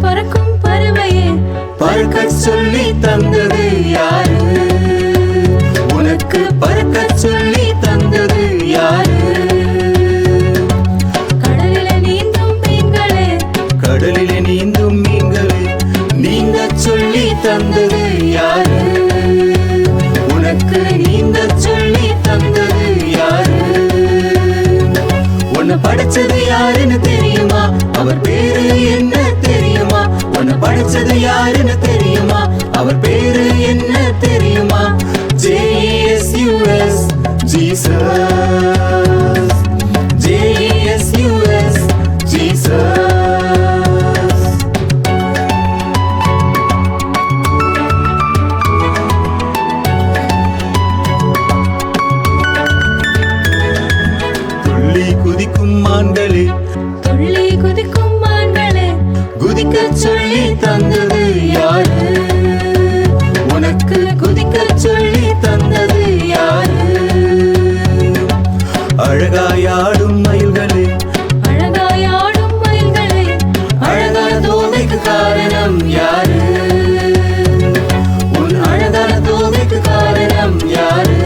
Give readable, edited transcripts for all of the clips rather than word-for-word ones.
பறக்கும் பறவையே பறக்க சொல்லி தந்தது யாரு? உனக்கு பறக்க சொல்லி தந்தது யாரு? கடலிலே நீந்தும் மீன்களே கடலிலே நீந்தும் மீன்களே நீந்த சொல்லி தந்தது யாரு? உனக்கு நீந்த சொல்லி தந்தது யாரு? உன்னை படைச்சது யாருன்னு தெரியுமா? அவர் பேரு என்ன தெரியுமா? உன்னை படைச்சது யாருன்னு தெரியுமா? அவர் பேரு என்ன தெரியுமா? JESUS Jesus, JESUS Jesus. துள்ளி குதிக்கும் மான்களே துள்ளி குதிக்கும் மான்களே குதிக்க சொல்லி தந்தது யாரு? உனக்கு குதிக்க சொல்லி தந்தது யாரு? அழகாயாடும் மயில்களே அழகாயாடும் மயில்களே அழகான தோகைக்கு காரணம் யாரு? உன் அழகான தோகைக்கு காரணம் யாரு?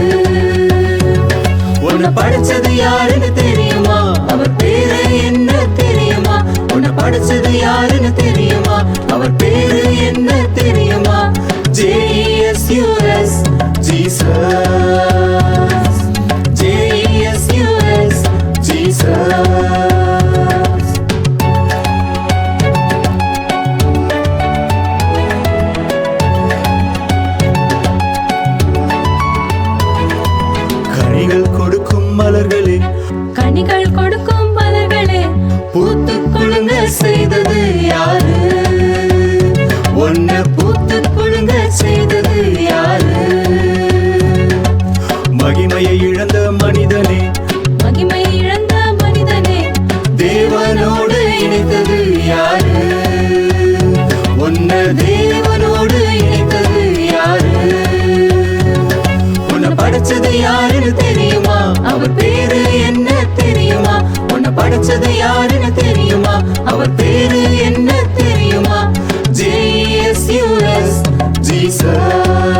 உன்னை படைச்சது யாருன்னு தெரியுமா? அவர் பேரு என்ன தெரியுமா? உன்னை படைச்சது யாருன்னு தெரியுமா? அவர் பேரு என்ன தெரியுமா? JESUS Jesus, JESUS Jesus. கனிகள் கொடுக்கும் மலர்களே கனிகள் கொடுக்கும் மலர்களே பூத்து குலுங்க செய்தது யாரு? உன்னை பூத்து குலுங்க செய்தது யாரு? மகிமையை இழந்த மனிதனே மகிமை இழந்த மனிதனே தேவனோடு இணைத்தது யாரு? உன்னை தேவனோடு இணைத்தது யாரு? உன்னை படைச்சது யாருன்னு தெரியுமா? அவர் பேரு என்ன தெரியுமா? உன்னை படைச்சது யாருன்னு தெரியுமா? அவர் பேரு என்ன தெரியுமா? JESUS Jesus.